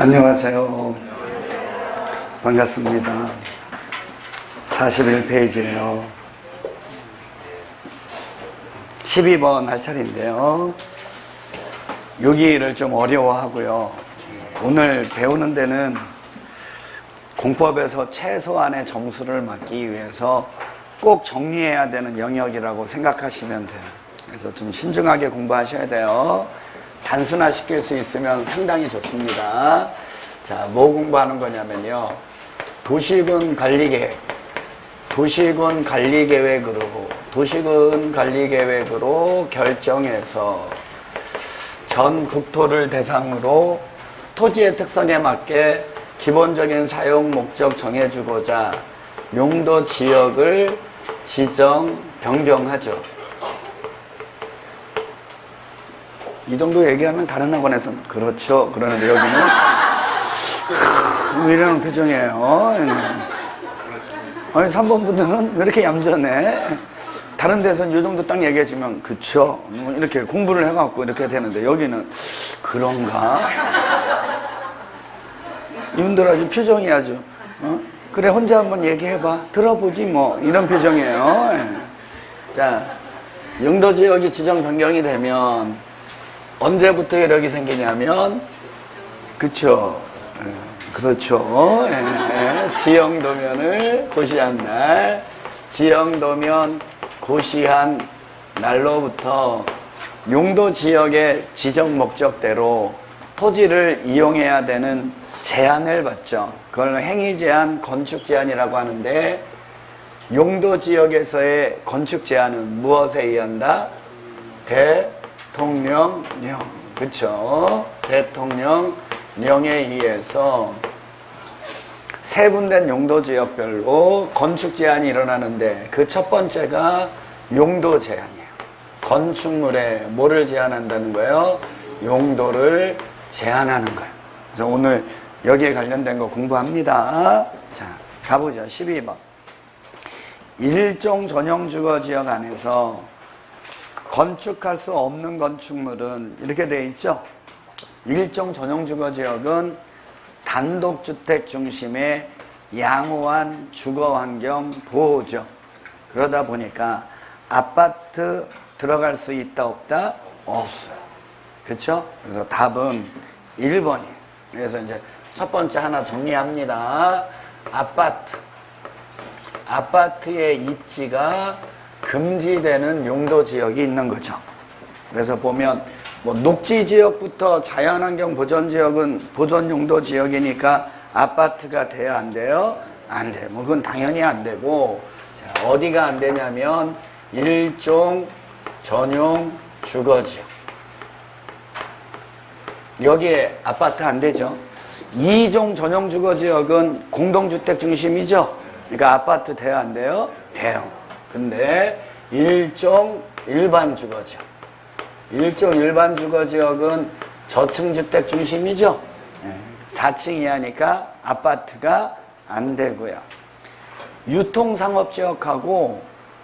안녕하세요. 반갑습니다. 41페이지예요. 12번 할 차례인데요. 여기를 좀 어려워하고요. 오늘 배우는 데는 공법에서 최소한의 점수를 받기 위해서 꼭 정리해야 되는 영역이라고 생각하시면 돼요. 그래서 좀 신중하게 공부하셔야 돼요. 단순화시킬 수 있으면 상당히 좋습니다. 자, 뭐 공부하는 거냐면요. 도시군 관리계획. 도시군 관리계획으로 결정해서 전 국토를 대상으로 토지의 특성에 맞게 기본적인 사용 목적 정해주고자 용도 지역을 지정, 변경하죠. 이 정도 얘기하면 다른 학원에서는 그렇죠. 그러는데 여기는 왜 이러는 표정이에요. 아니 3번 분들은 왜 이렇게 얌전해? 다른 데서는 이 정도 딱 얘기해주면 그쵸? 이렇게 공부를 해갖고 이렇게 되는데 여기는 그런가? 이분들 아주 표정이 아주 그래 혼자 한번 얘기해봐 들어보지 뭐 이런 표정이에요. 자, 용도지역이 지정 변경이 되면 언제부터 이력이 생기냐면 그쵸? 그렇죠. 지형도면을 고시한 날, 지형도면 고시한 날로부터 용도지역의 지정 목적대로 토지를 이용해야 되는 제한을 받죠. 그걸 행위제한, 건축제한이라고 하는데 용도지역에서의 건축제한은 무엇에 의한다? 대통령령. 그쵸? 대통령령에 의해서 세분된 용도지역별로 건축제한이 일어나는데 그 첫 번째가 용도제한이에요. 건축물에 뭐를 제한한다는 거예요? 용도를 제한하는 거예요. 그래서 오늘 여기에 관련된 거 공부합니다. 자, 가보죠. 12번. 일종 전용 주거지역 안에서 건축할 수 없는 건축물은 이렇게 되어 있죠. 일종 전용 주거지역은 단독주택 중심의 양호한 주거환경 보호죠. 그러다 보니까 아파트 들어갈 수 있다 없다? 없어요. 그렇죠? 그래서 답은 1번이에요. 그래서 이제 첫 번째 하나 정리합니다. 아파트의 입지가 금지되는 용도지역이 있는 거죠. 그래서 보면 뭐 녹지지역부터 자연환경 보전지역은 보전용도지역이니까 아파트가 돼야 안 돼요? 안 돼요. 뭐 그건 당연히 안 되고, 자, 어디가 안 되냐면 일종 전용 주거지역. 여기에 아파트 안 되죠. 2종 전용 주거지역은 공동주택 중심이죠. 그러니까 아파트 돼요 안 돼요? 돼요. 근데 일종 일반 주거지역. 일종 일반 주거지역은 저층주택 중심이죠. 4층 이하니까 아파트가 안 되고요. 유통상업지역하고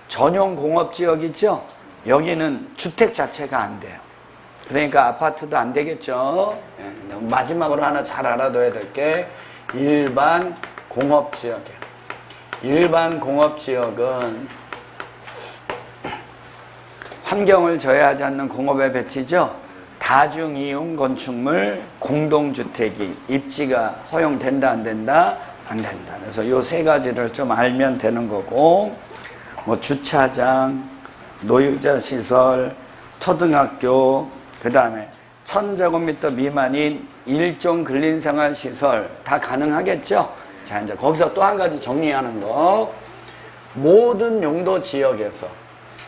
전용공업지역 있죠. 여기는 주택 자체가 안 돼요. 그러니까 아파트도 안 되겠죠. 마지막으로 하나 잘 알아둬야 될 게 일반 공업지역이에요. 일반 공업지역은 환경을 저해하지 않는 공업의 배치죠. 다중이용 건축물, 공동주택이 입지가 허용된다 안 된다? 안 된다. 그래서 이 세 가지를 좀 알면 되는 거고, 뭐 주차장, 노유자시설, 초등학교, 그 다음에 1000제곱미터 미만인 일종 근린생활시설 다 가능하겠죠? 자, 이제 거기서 또 한 가지 정리하는 거. 모든 용도 지역에서,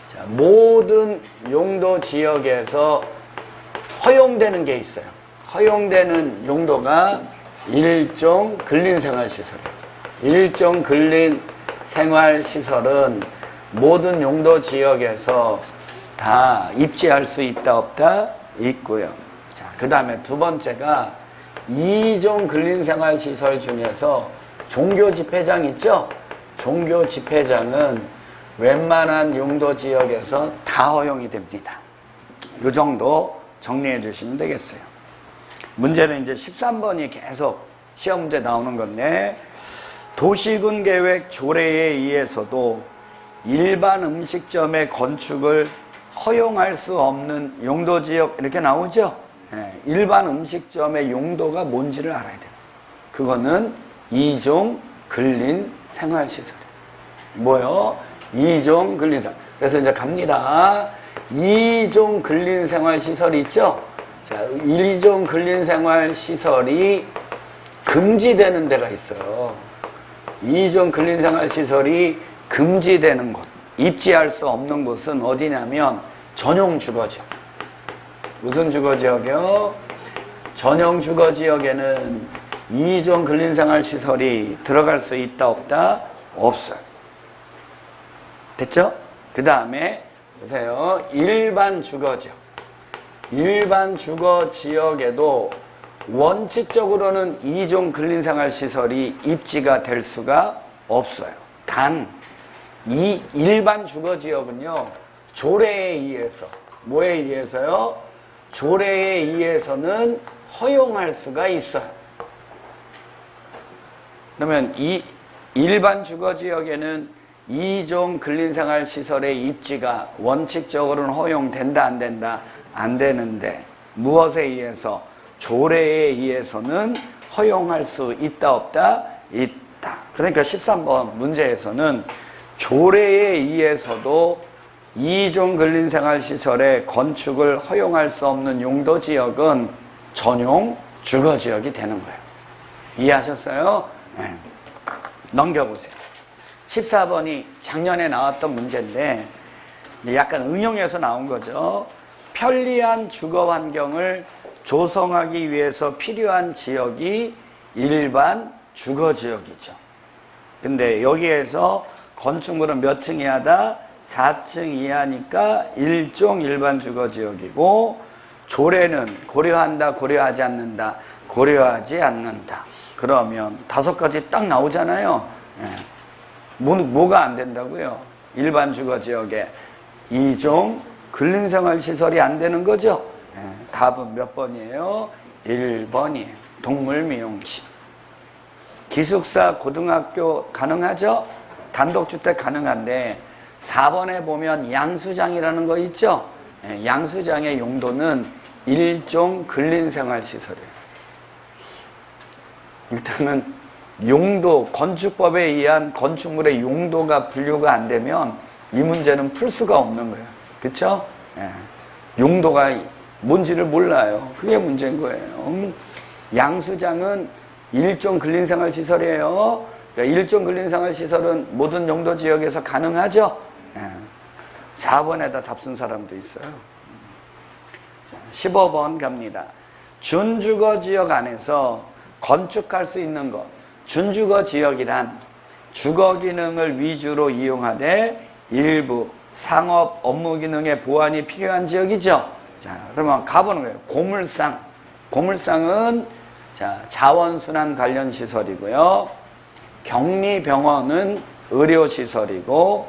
자, 모든 용도 지역에서 허용되는 게 있어요. 허용되는 용도가 일종 근린생활시설이에요. 일종 근린생활시설은 모든 용도 지역에서 다 입지할 수 있다 없다? 있고요. 자, 그 다음에 두 번째가 2종 근린생활시설 중에서 종교집회장 있죠? 종교집회장은 웬만한 용도지역에서 다 허용이 됩니다. 이 정도 정리해 주시면 되겠어요. 문제는 이제 13번이 계속 시험 문제 나오는 건데, 도시군 계획 조례에 의해서도 일반 음식점의 건축을 허용할 수 없는 용도지역 이렇게 나오죠. 일반 음식점의 용도가 뭔지를 알아야 돼요. 그거는 2종 근린 생활시설이에요. 뭐요? 2종 근린생활. 그래서 이제 갑니다. 2종 근린생활시설이 있죠? 자, 1종 근린생활시설이 금지되는 데가 있어요. 2종 근린생활시설이 금지되는 곳, 입지할 수 없는 곳은 어디냐면 전용 주거지역. 무슨 주거지역이요? 전용 주거지역에는 2종 근린생활시설이 들어갈 수 있다 없다? 없어요. 됐죠? 그 다음에 보세요. 일반 주거지역. 일반 주거지역에도 원칙적으로는 2종 근린생활시설이 입지가 될 수가 없어요. 단, 이 일반 주거지역은요, 조례에 의해서, 뭐에 의해서요? 조례에 의해서는 허용할 수가 있어요. 그러면 이 일반 주거지역에는 2종 근린생활시설의 입지가 원칙적으로는 허용된다, 안 된다? 안 되는데, 무엇에 의해서? 조례에 의해서는 허용할 수 있다, 없다? 있다. 그러니까 13번 문제에서는 조례에 의해서도 2종 근린생활시설의 건축을 허용할 수 없는 용도지역은 전용 주거지역이 되는 거예요. 이해하셨어요? 네. 넘겨보세요. 14번이 작년에 나왔던 문제인데 약간 응용해서 나온 거죠. 편리한 주거 환경을 조성하기 위해서 필요한 지역이 일반 주거지역이죠. 근데 여기에서 건축물은 몇 층 이하다? 4층 이하니까 1종 일반 주거지역이고, 조례는 고려한다, 고려하지 않는다? 고려하지 않는다. 그러면 5가지 딱 나오잖아요. 뭐가 안 된다고요? 일반 주거지역에 2종 근린생활시설이 안 되는 거죠? 답은 몇 번이에요? 1번이에요. 동물미용실. 기숙사, 고등학교 가능하죠? 단독주택 가능한데 4번에 보면 양수장이라는 거 있죠? 양수장의 용도는 1종 근린생활시설이에요. 일단은 용도, 건축법에 의한 건축물의 용도가 분류가 안 되면 이 문제는 풀 수가 없는 거예요. 그쵸? 용도가 뭔지를 몰라요. 그게 문제인 거예요. 양수장은 1종 근린생활시설이에요. 그러니까 1종 근린생활시설은 모든 용도지역에서 가능하죠? 4번에다 답 쓴 사람도 있어요. 15번 갑니다. 준주거지역 안에서 건축할 수 있는 것. 준주거지역이란 주거기능을 위주로 이용하되 일부 상업 업무 기능의 보완이 필요한 지역이죠. 자, 그러면 가보는 거예요. 고물상. 고물상은 자, 자원순환 관련 시설이고요. 격리병원은 의료시설이고,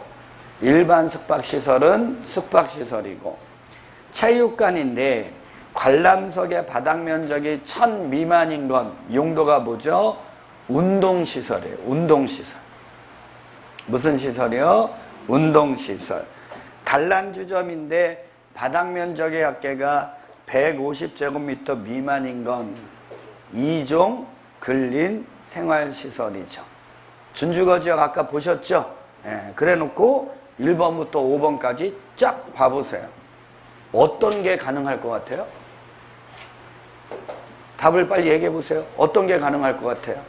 일반 숙박시설은 숙박시설이고, 체육관인데 관람석의 바닥 면적이 1000 미만인 건 용도가 뭐죠? 운동시설이에요. 운동시설. 무슨 시설이요? 운동시설. 단란주점인데 바닥 면적의 합계가 150제곱미터 미만인 건 2종 근린 생활시설이죠. 준주거지역 아까 보셨죠? 그래 놓고 1번부터 5번까지 쫙 봐보세요. 어떤 게 가능할 것 같아요? 답을 빨리 얘기해 보세요. 어떤 게 가능할 것 같아요?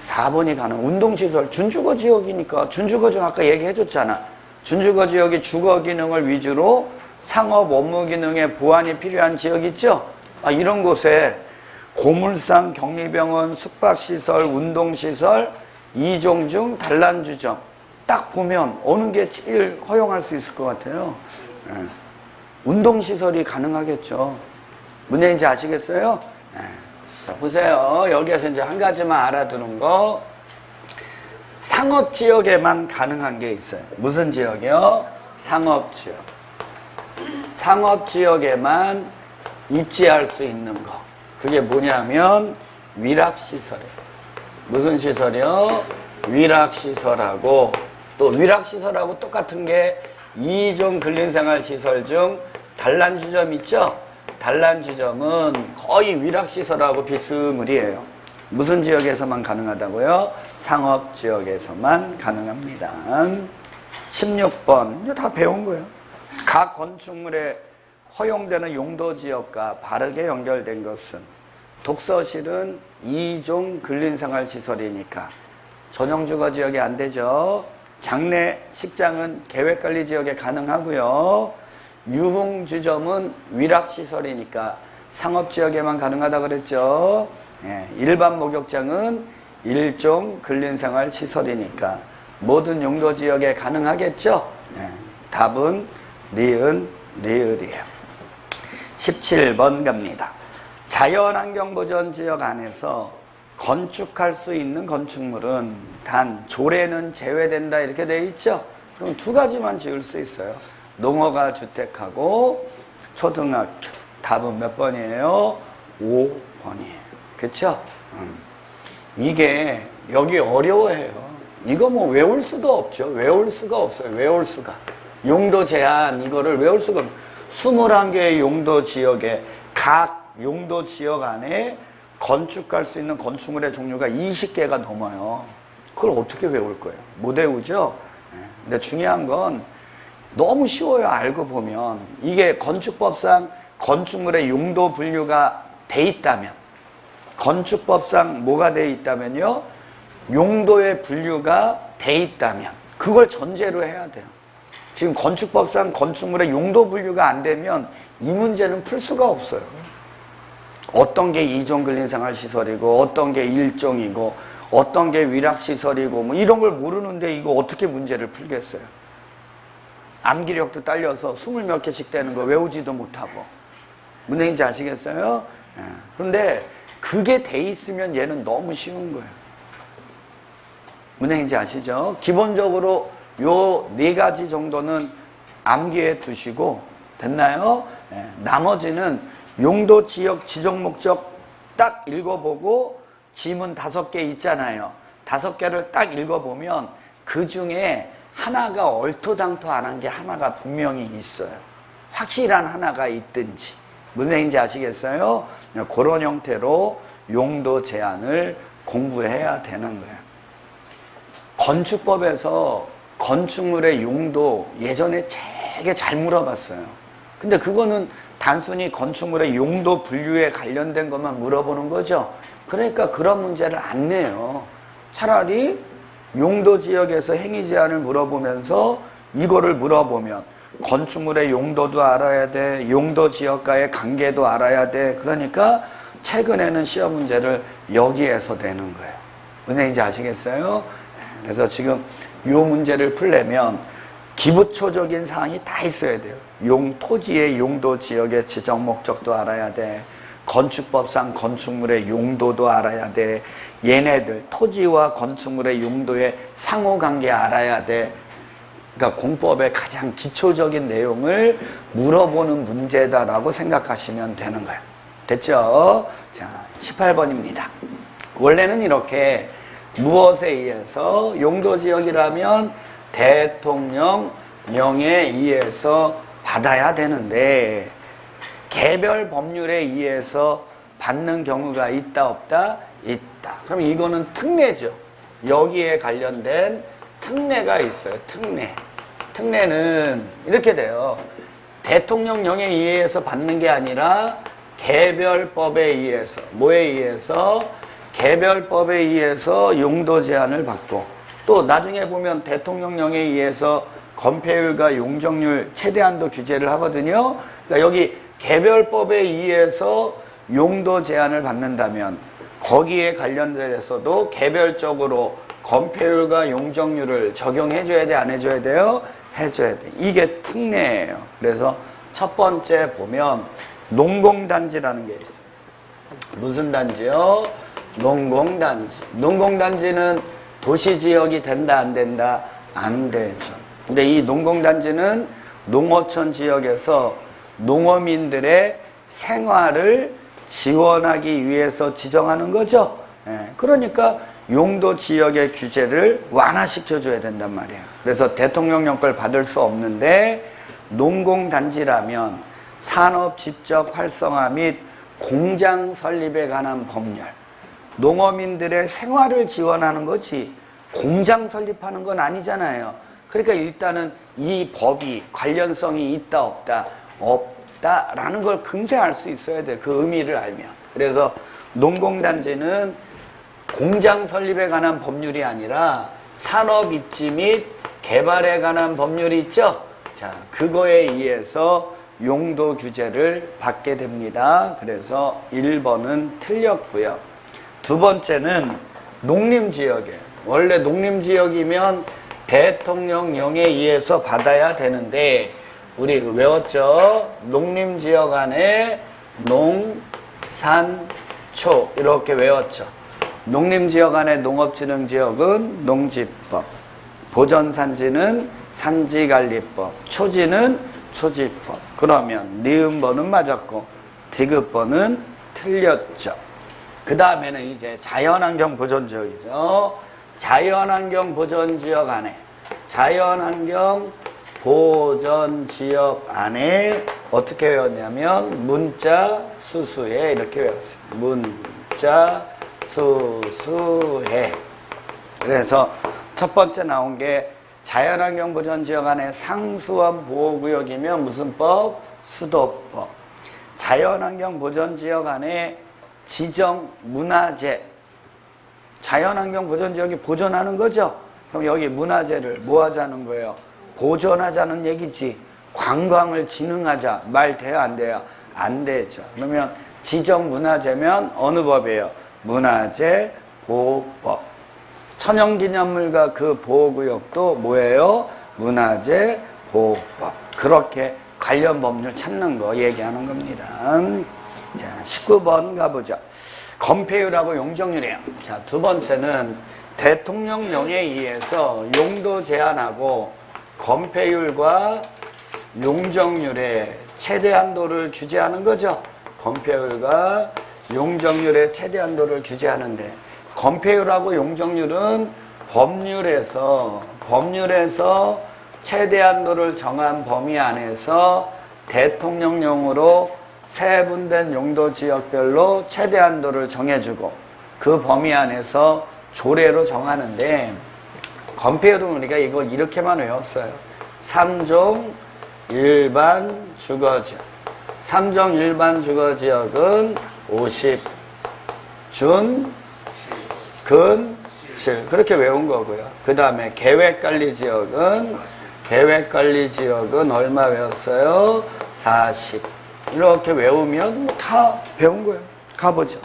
4번이 가능. 운동시설. 준주거지역이니까. 준주거지역 아까 얘기해 줬잖아. 준주거지역이 주거기능을 위주로 상업 업무기능의 보완이 필요한 지역 있죠? 이런 곳에 고물상, 격리병원, 숙박시설, 운동시설, 2종 중 단란주점 딱 보면 어느 게 제일 허용할 수 있을 것 같아요? 운동시설이 가능하겠죠. 문제인지 아시겠어요? 자, 보세요. 여기에서 이제 한 가지만 알아두는 거. 상업지역에만 가능한 게 있어요. 무슨 지역이요? 상업지역. 상업지역에만 입지할 수 있는 거. 그게 뭐냐면 위락시설이에요. 무슨 시설이요? 위락시설하고, 또 위락시설하고 똑같은 게 2종 근린생활시설 중 단란주점 있죠? 단란주점은 거의 위락시설하고 비스무리해요. 무슨 지역에서만 가능하다고요? 상업지역에서만 가능합니다. 16번, 이거 다 배운 거예요. 각 건축물에 허용되는 용도지역과 바르게 연결된 것은 독서실은 2종 근린생활시설이니까 전용주거지역이 안 되죠. 장례식장은 계획관리지역에 가능하고요. 유흥주점은 위락시설이니까 상업지역에만 가능하다 그랬죠. 일반 목욕장은 1종 근린생활시설이니까 모든 용도지역에 가능하겠죠. 답은 리은, 리을이에요. 17번 갑니다. 자연환경보전지역 안에서 건축할 수 있는 건축물은 단 조례는 제외된다 이렇게 돼 있죠. 그럼 두 가지만 지을 수 있어요. 농어가 주택하고 초등학교. 답은 몇 번이에요? 5번이에요. 그쵸? 이게 여기 어려워해요. 이거 뭐 외울 수도 없죠. 외울 수가 없어요. 외울 수가. 용도 제한 이거를 외울 수가 없어요. 21개의 용도 지역에 각 용도 지역 안에 건축할 수 있는 건축물의 종류가 20개가 넘어요. 그걸 어떻게 외울 거예요? 못 외우죠? 근데 중요한 건 너무 쉬워요. 알고 보면. 이게 건축법상 건축물의 용도 분류가 돼 있다면, 건축법상 뭐가 돼 있다면요? 용도의 분류가 돼 있다면 그걸 전제로 해야 돼요. 지금 건축법상 건축물의 용도 분류가 안 되면 이 문제는 풀 수가 없어요. 어떤 게 2종 근린생활시설이고 어떤 게 1종이고 어떤 게 위락시설이고 뭐 이런 걸 모르는데 이거 어떻게 문제를 풀겠어요. 암기력도 딸려서 20몇 개씩 되는 거 외우지도 못하고. 무슨 얘기인지 아시겠어요? 그런데 그게 돼 있으면 얘는 너무 쉬운 거예요. 무슨 얘기인지 아시죠? 기본적으로 요 4가지 정도는 암기해 두시고 됐나요? 나머지는 용도, 지역, 지정 목적 딱 읽어보고 지문 5개 있잖아요. 5개를 딱 읽어보면 그 중에 하나가 얼토당토 안 한 게 하나가 분명히 있어요. 확실한 하나가 있든지. 무슨 얘기인지 아시겠어요? 그런 형태로 용도 제한을 공부해야 되는 거예요. 건축법에서 건축물의 용도 예전에 되게 잘 물어봤어요. 근데 그거는 단순히 건축물의 용도 분류에 관련된 것만 물어보는 거죠. 그러니까 그런 문제를 안 내요. 차라리 용도 지역에서 행위 제한을 물어보면서 이거를 물어보면 건축물의 용도도 알아야 돼. 용도 지역과의 관계도 알아야 돼. 그러니까 최근에는 시험 문제를 여기에서 내는 거예요. 무슨 얘기인지 아시겠어요? 그래서 지금 이 문제를 풀려면 기부초적인 사항이 다 있어야 돼요. 토지의 용도 지역의 지정 목적도 알아야 돼. 건축법상 건축물의 용도도 알아야 돼. 얘네들 토지와 건축물의 용도의 상호관계 알아야 돼. 그러니까 공법의 가장 기초적인 내용을 물어보는 문제다라고 생각하시면 되는 거예요. 됐죠? 자, 18번입니다. 원래는 이렇게 무엇에 의해서 용도지역이라면 대통령령에 의해서 받아야 되는데 개별 법률에 의해서 받는 경우가 있다 없다? 있다. 그럼 이거는 특례죠. 여기에 관련된 특례가 있어요. 특례. 특례는 이렇게 돼요. 대통령령에 의해서 받는 게 아니라 개별법에 의해서, 뭐에 의해서? 개별법에 의해서 용도 제한을 받고, 또 나중에 보면 대통령령에 의해서 건폐율과 용적률 최대한도 규제를 하거든요. 그러니까 여기 개별법에 의해서 용도 제한을 받는다면 거기에 관련돼서도 개별적으로 건폐율과 용적률을 적용해줘야 돼, 안 해줘야 돼요? 해줘야 돼. 이게 특례예요. 그래서 첫 번째 보면 농공단지라는 게 있어요. 무슨 단지요? 농공단지. 농공단지는 도시지역이 된다, 안 된다? 안 되죠. 근데 이 농공단지는 농어촌 지역에서 농어민들의 생활을 지원하기 위해서 지정하는 거죠. 그러니까 용도 지역의 규제를 완화시켜줘야 된단 말이에요. 그래서 대통령령을 받을 수 없는데 농공단지라면 산업 지적 활성화 및 공장 설립에 관한 법률, 농어민들의 생활을 지원하는 거지 공장 설립하는 건 아니잖아요. 그러니까 일단은 이 법이 관련성이 있다 없다 없다라는 걸 금세 알 수 있어야 돼. 그 의미를 알면. 그래서 농공단지는 공장 설립에 관한 법률이 아니라 산업 입지 및 개발에 관한 법률이 있죠. 자, 그거에 의해서 용도 규제를 받게 됩니다. 그래서 1번은 틀렸고요. 두 번째는 농림지역에, 원래 농림지역이면 대통령령에 의해서 받아야 되는데 우리 외웠죠? 농림지역 안에 농, 산, 초 이렇게 외웠죠. 농림지역 안에 농업진흥지역은 농지법, 보전산지는 산지관리법, 초지는 초지법. 그러면 니은번은 맞았고 디귿번은 틀렸죠. 그 다음에는 이제 자연환경 보전지역이죠. 자연환경 보전지역 안에, 자연환경 보전지역 안에 어떻게 외웠냐면 문자 수수해 이렇게 외웠어요. 문자 수수해. 그래서 첫 번째 나온 게 자연환경 보전지역 안에 상수원 보호구역이면 무슨 법? 수도법. 자연환경 보전지역 안에 지정문화재, 자연환경 보전지역이 보존하는 거죠. 그럼 여기 문화재를 뭐 하자는 거예요? 보존하자는 얘기지. 관광을 진흥하자. 말 돼요 안 돼요? 안 되죠. 그러면 지정문화재면 어느 법이에요? 문화재 보호법. 천연기념물과 그 보호구역도 뭐예요? 문화재 보호법. 그렇게 관련 법률 찾는 거 얘기하는 겁니다. 자, 19번 가보죠. 건폐율하고 용적률이에요. 자, 두 번째는 대통령령에 의해서 용도 제한하고 건폐율과 용적률의 최대 한도를 규제하는 거죠. 건폐율과 용적률의 최대 한도를 규제하는데 건폐율하고 용적률은 법률에서 최대 한도를 정한 범위 안에서 대통령령으로 세분된 용도 지역별로 최대 한도를 정해주고 그 범위 안에서 조례로 정하는데 건폐율은 우리가 이걸 이렇게만 외웠어요. 3종 일반 주거지역. 3종 일반 주거지역은 50, 준, 근, 실. 그렇게 외운 거고요. 그 다음에 계획관리지역은 얼마 외웠어요? 40. 이렇게 외우면 다 배운 거예요. 가보죠.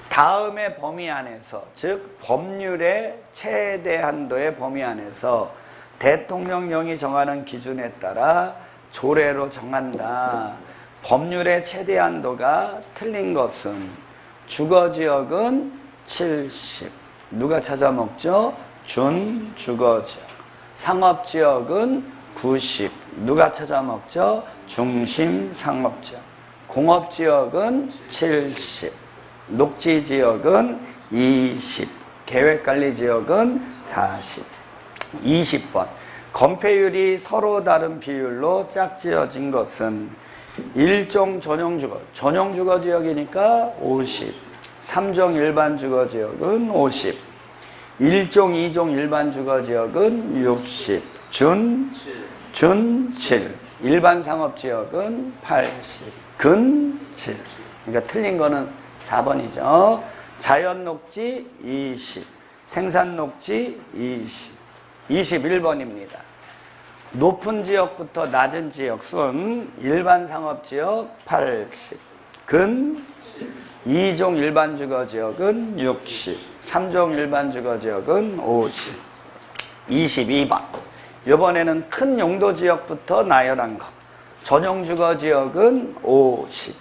다음의 범위 안에서, 즉 법률의 최대 한도의 범위 안에서 대통령령이 정하는 기준에 따라 조례로 정한다. 법률의 최대 한도가 틀린 것은 주거지역은 70. 누가 찾아먹죠? 준주거지역. 상업지역은 90. 누가 찾아먹죠? 중심상업지역. 공업지역은 70. 녹지지역은 20. 계획관리지역은 40. 20번. 건폐율이 서로 다른 비율로 짝지어진 것은 1종 전용주거, 전용주거지역이니까 50. 3종 일반주거지역은 50. 1종, 2종 일반주거지역은 60. 준 7. 일반상업지역은 80. 근 7. 그러니까 틀린 거는 4번이죠. 자연녹지 20. 생산녹지 20. 21번입니다. 높은 지역부터 낮은 지역 순 일반상업지역 80. 근 2종 일반주거지역은 60. 3종 일반주거지역은 50. 22번. 이번에는 큰 용도지역부터 나열한 거. 전용주거지역은 50.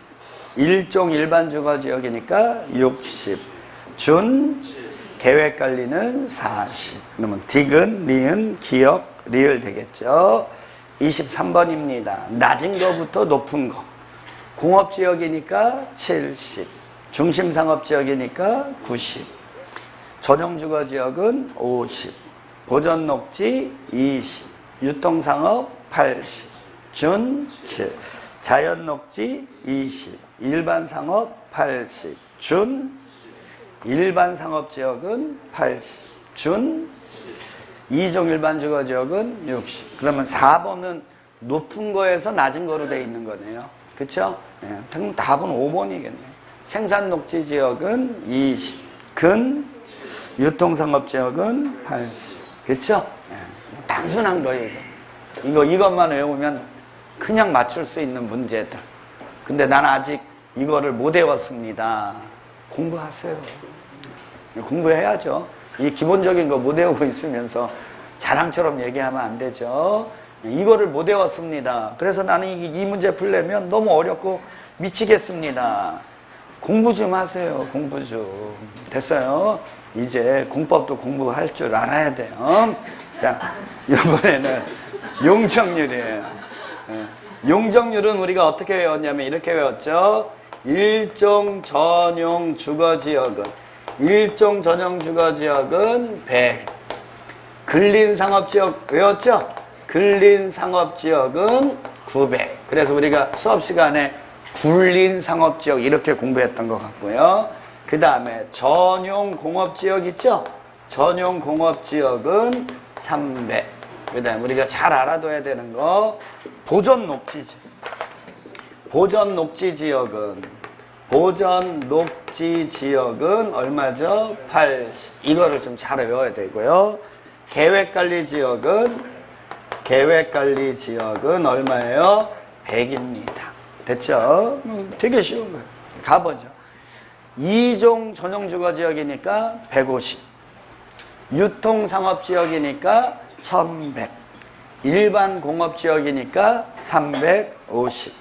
1종 일반주거지역이니까 60. 준 계획관리는 40. 그러면 디귿, 리은, 기역, 리을 되겠죠. 23번입니다. 낮은 거부터 높은 거. 공업지역이니까 70, 중심상업지역이니까 90, 전용주거지역은 50, 보전녹지 20, 유통상업 80, 준 7, 자연녹지 20, 일반상업 80, 준, 일반상업지역은 80, 준, 이종 일반주거지역은 60. 그러면 4번은 높은 거에서 낮은 거로 돼 있는 거네요. 그쵸? 예, 답은 5번이겠네요. 생산녹지지역은 20, 근, 유통상업지역은 80. 그쵸? 예, 단순한 거예요, 이것만 외우면 그냥 맞출 수 있는 문제들. 근데 난 아직 이거를 못 외웠습니다. 공부하세요. 공부해야죠. 이 기본적인 거 못 외우고 있으면서 자랑처럼 얘기하면 안 되죠. 이거를 못 외웠습니다. 그래서 나는 이 문제 풀려면 너무 어렵고 미치겠습니다. 공부 좀 하세요. 공부 좀. 됐어요. 이제 공법도 공부할 줄 알아야 돼요. 자, 이번에는 용적률이에요. 용적률은 우리가 어떻게 외웠냐면 이렇게 외웠죠. 일종 전용 주거지역은 100. 근린상업지역 외웠죠? 근린상업지역은 900. 그래서 우리가 수업 시간에 굴린상업지역 이렇게 공부했던 것 같고요. 그 다음에 전용공업지역 있죠? 전용공업지역은 300. 그 다음에 우리가 잘 알아둬야 되는 거 보전녹지지역. 보전녹지지역은 얼마죠? 80. 이거를 좀 잘 외워야 되고요. 계획관리지역은 얼마예요? 100입니다. 됐죠? 되게 쉬운 거예요. 가보죠. 2종 전용주거지역이니까 150. 유통상업지역이니까 1100. 일반 공업지역이니까 350.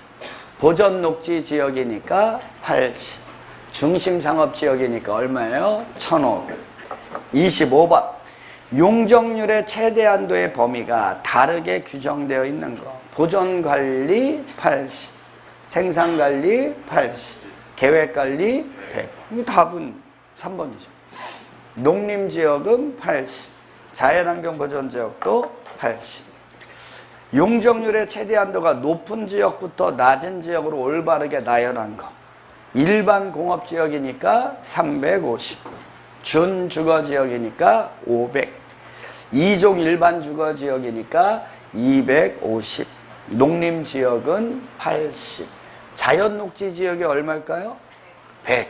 보전녹지지역이니까 80. 중심상업지역이니까 얼마예요? 1500. 25번. 용적률의 최대 한도의 범위가 다르게 규정되어 있는 거. 보존관리 80, 생산관리 80, 계획관리 100. 이 답은 3번이죠. 농림지역은 80, 자연환경보전지역도 80. 용적률의 최대 한도가 높은 지역부터 낮은 지역으로 올바르게 나열한 거. 일반 공업지역이니까 350, 준주거지역이니까 500, 2종 일반 주거지역이니까 250, 농림지역은 80, 자연녹지지역이 얼마일까요? 100.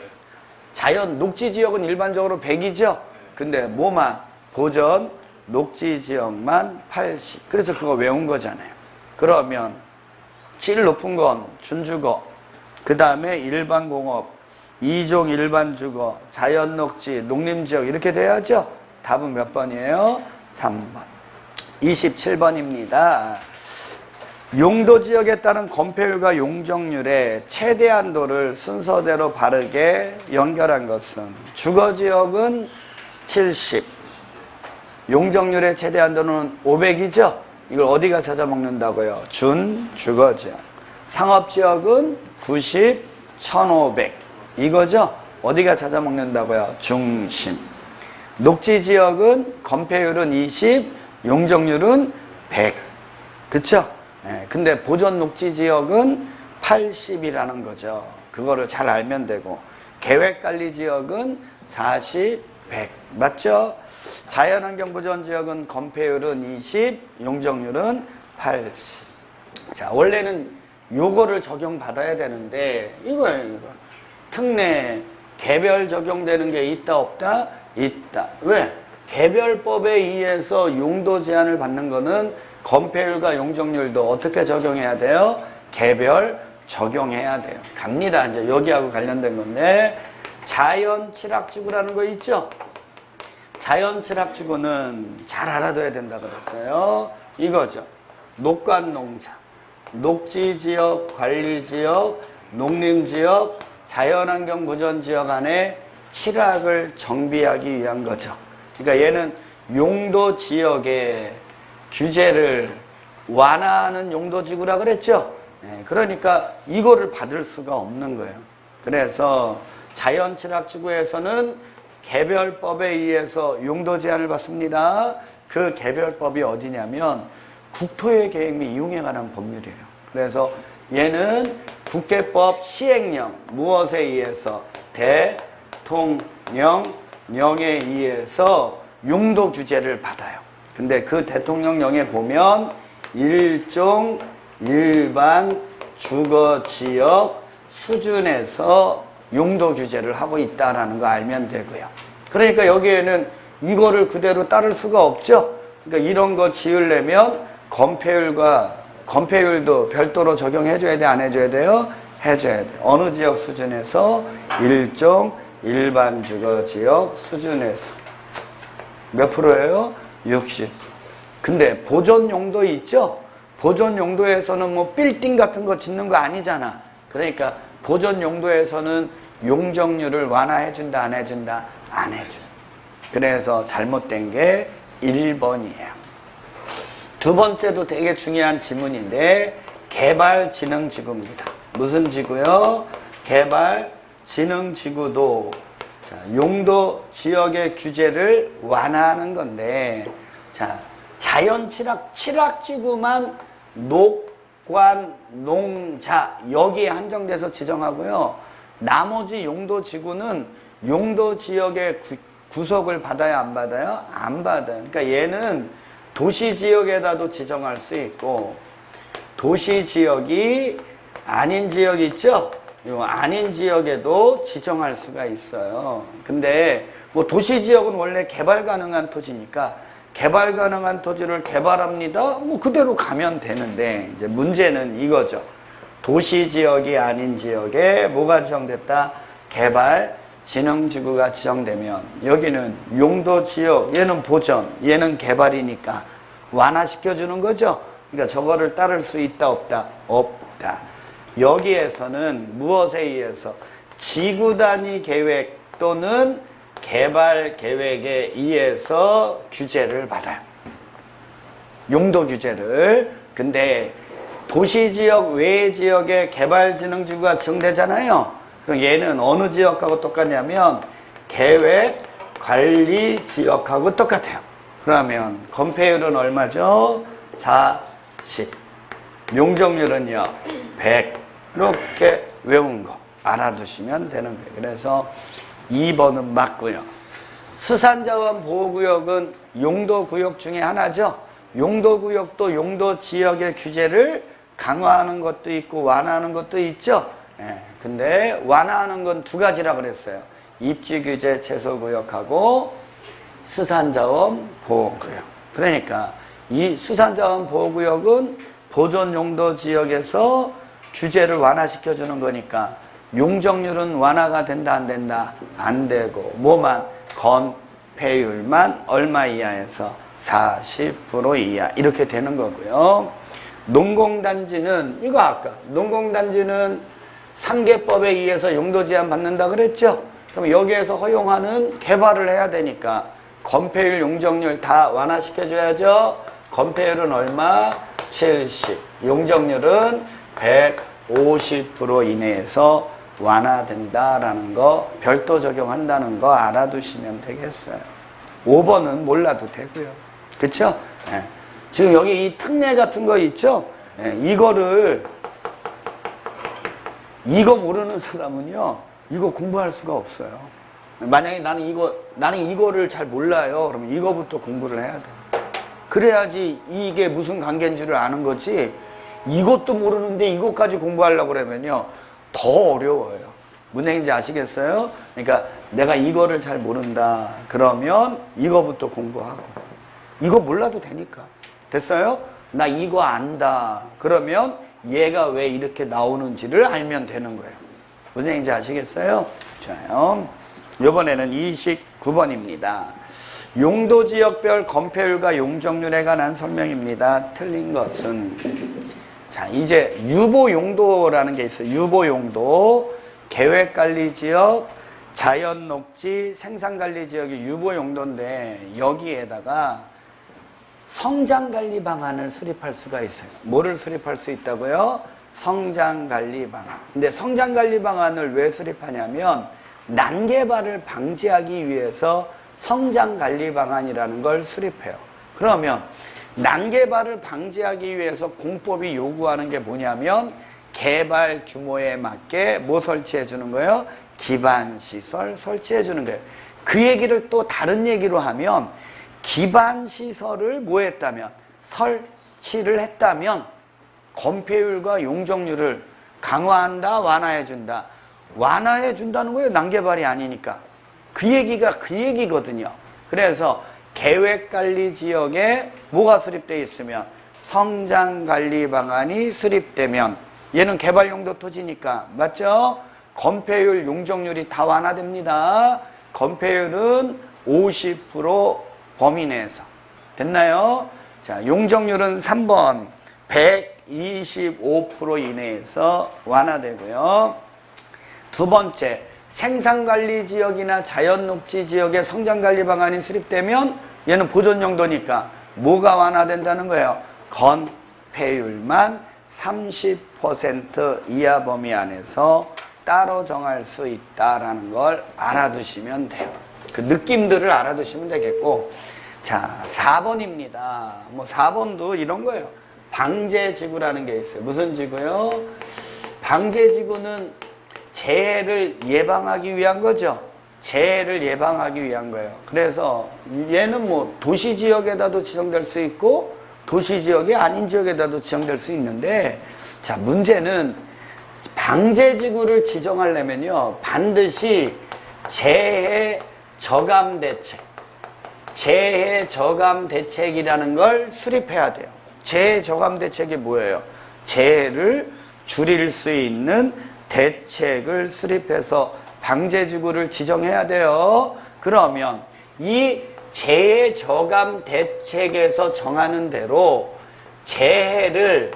자연녹지지역은 일반적으로 100이죠? 근데 뭐만? 보전, 녹지지역만 80. 그래서 그거 외운 거잖아요. 그러면 제일 높은 건 준주거, 그 다음에 일반공업, 2종 일반주거, 자연녹지, 농림지역 이렇게 돼야죠? 답은 몇 번이에요? 3번. 27번입니다. 용도지역에 따른 건폐율과 용적률의 최대 한도를 순서대로 바르게 연결한 것은 주거지역은 70, 용적률의 최대 한도는 500이죠? 이걸 어디가 찾아 먹는다고요? 준주거지역. 상업지역은 90, 1500 이거죠? 어디가 찾아 먹는다고요? 중심. 녹지지역은 건폐율은 20, 용적률은 100. 그쵸? 네, 근데 보전 녹지지역은 80이라는 거죠. 그거를 잘 알면 되고, 계획관리지역은 40, 100. 맞죠? 자연환경보전지역은 건폐율은 20, 용적률은 80. 자, 원래는 요거를 적용받아야 되는데, 이거예요, 이거. 특례, 개별 적용되는 게 있다, 없다? 있다. 왜? 개별법에 의해서 용도 제한을 받는 거는 건폐율과 용적률도 어떻게 적용해야 돼요? 개별 적용해야 돼요. 갑니다. 이제 여기하고 관련된 건데, 자연취락지구라는 거 있죠? 자연취락지구는 잘 알아둬야 된다 그랬어요. 이거죠. 녹관농장, 녹지지역, 관리지역, 농림지역, 자연환경보전지역 안에 칠학을 정비하기 위한 거죠. 그러니까 얘는 용도지역의 규제를 완화하는 용도지구라 그랬죠. 그러니까 이거를 받을 수가 없는 거예요. 그래서 자연취락지구에서는 개별법에 의해서 용도 제한을 받습니다. 그 개별법이 어디냐면 국토의 계획 및 이용에 관한 법률이에요. 그래서 얘는 국계법 시행령 무엇에 의해서 대통령령에 의해서 용도 규제를 받아요. 근데 그 대통령령에 보면 일종 일반 주거지역 수준에서 용도 규제를 하고 있다라는 거 알면 되고요. 그러니까 여기에는 이거를 그대로 따를 수가 없죠. 그러니까 이런 거 지으려면 건폐율도 별도로 적용해줘야 돼, 안 해줘야 돼요? 해줘야 돼. 어느 지역 수준에서? 일종 일반 주거지역 수준에서. 몇 프로예요? 60%. 근데 보존 용도 있죠? 보존 용도에서는 뭐 빌딩 같은 거 짓는 거 아니잖아. 그러니까 보존 용도에서는 용적률을 완화해준다, 안 해준다? 안 해줘. 그래서 잘못된 게 1번이에요. 두 번째도 되게 중요한 지문인데 개발진흥지구입니다. 무슨 지구요? 개발진흥지구도 자, 용도 지역의 규제를 완화하는 건데 자, 자연취락지구만 녹관, 농자 여기에 한정돼서 지정하고요. 나머지 용도지구는 용도지역의 구속을 받아야 안 받아요? 안 받아요. 그러니까 얘는 도시지역에다도 지정할 수 있고 도시지역이 아닌 지역 있죠? 요 아닌 지역에도 지정할 수가 있어요. 근데 뭐 도시지역은 원래 개발 가능한 토지니까 개발 가능한 토지를 개발합니다. 뭐 그대로 가면 되는데 이제 문제는 이거죠. 도시지역이 아닌 지역에 뭐가 지정됐다? 개발진흥지구가 지정되면 여기는 용도지역, 얘는 보전, 얘는 개발이니까 완화시켜주는 거죠. 그러니까 저거를 따를 수 있다, 없다? 없다. 여기에서는 무엇에 의해서? 지구단위 계획 또는 개발 계획에 의해서 규제를 받아요. 용도 규제를. 근데 도시지역 외 지역에 개발진흥지구가 지정되잖아요. 그럼 얘는 어느 지역하고 똑같냐면 계획관리지역하고 똑같아요. 그러면 건폐율은 얼마죠? 40. 용적률은요 100. 이렇게 외운 거 알아두시면 되는 거예요. 그래서 2번은 맞고요. 수산자원보호구역은 용도구역 중에 하나죠. 용도구역도 용도지역의 규제를 강화하는 것도 있고 완화하는 것도 있죠. 근데 완화하는 건 두 가지라 그랬어요. 입지규제 최소구역하고 수산자원보호구역. 그러니까 이 수산자원보호구역은 보존용도지역에서 규제를 완화시켜주는 거니까 용적률은 완화가 된다, 안 된다? 안 되고 뭐만? 건폐율만 얼마 이하에서? 40% 이하 이렇게 되는 거고요. 농공단지는 이거 아까 농공단지는 상계법에 의해서 용도 제한 받는다 그랬죠? 그럼 여기에서 허용하는 개발을 해야 되니까 건폐율, 용적률 다 완화시켜줘야죠. 건폐율은 얼마? 70. 용적률은 150% 이내에서 완화된다라는 거, 별도 적용한다는 거 알아두시면 되겠어요. 5번은 몰라도 되고요. 그쵸? 지금 여기 이 특례 같은 거 있죠? 이거 모르는 사람은요, 이거 공부할 수가 없어요. 만약에 나는 이거를 잘 몰라요. 그러면 이거부터 공부를 해야 돼. 그래야지 이게 무슨 관계인 줄을 아는 거지. 이것도 모르는데 이것까지 공부하려고 그러면요, 더 어려워요. 무슨 얘기인지 아시겠어요? 그러니까 내가 이거를 잘 모른다. 그러면 이거부터 공부하고. 이거 몰라도 되니까. 됐어요? 나 이거 안다. 그러면 얘가 왜 이렇게 나오는지를 알면 되는 거예요. 무슨 얘기인지 아시겠어요? 좋아요. 이번에는 29번입니다. 용도지역별 건폐율과 용적률에 관한 설명입니다. 틀린 것은 자, 이제 유보용도라는 게 있어요. 유보용도, 계획관리지역, 자연녹지, 생산관리지역이 유보용도인데 여기에다가 성장관리 방안을 수립할 수가 있어요. 뭐를 수립할 수 있다고요? 성장관리 방안. 근데 성장관리 방안을 왜 수립하냐면 난개발을 방지하기 위해서 성장관리 방안이라는 걸 수립해요. 그러면 난개발을 방지하기 위해서 공법이 요구하는 게 뭐냐면 개발 규모에 맞게 뭐 설치해 주는 거예요? 기반시설 설치해 주는 거예요. 그 얘기를 또 다른 얘기로 하면 기반시설을 뭐 했다면 설치를 했다면 건폐율과 용적률을 강화한다, 완화해 준다. 완화해 준다는 거예요. 난개발이 아니니까. 그 얘기가 그 얘기거든요. 그래서 계획관리 지역에 뭐가 수립되어 있으면 성장관리 방안이 수립되면 얘는 개발용도 토지니까 맞죠? 건폐율, 용적률이 다 완화됩니다. 건폐율은 50% 범위 내에서 됐나요? 자, 용적률은 3번 125% 이내에서 완화되고요. 두 번째, 생산관리 지역이나 자연녹지 지역의 성장관리 방안이 수립되면 얘는 보존용도니까 뭐가 완화된다는 거예요? 건폐율만 30% 이하 범위 안에서 따로 정할 수 있다라는 걸 알아두시면 돼요. 그 느낌들을 알아두시면 되겠고, 자, 4번입니다. 뭐 4번도 이런 거예요. 방제지구라는 게 있어요. 무슨 지구요? 방제지구는 재해를 예방하기 위한 거죠. 재해를 예방하기 위한 거예요. 그래서 얘는 뭐 도시지역에다도 지정될 수 있고 도시지역이 아닌 지역에다도 지정될 수 있는데, 자, 문제는 방제지구를 지정하려면요 반드시 재해 저감 대책, 재해 저감 대책이라는 걸 수립해야 돼요. 재해 저감 대책이 뭐예요? 재해를 줄일 수 있는 대책을 수립해서 방제지구를 지정해야 돼요. 그러면 이 재해 저감 대책에서 정하는 대로 재해를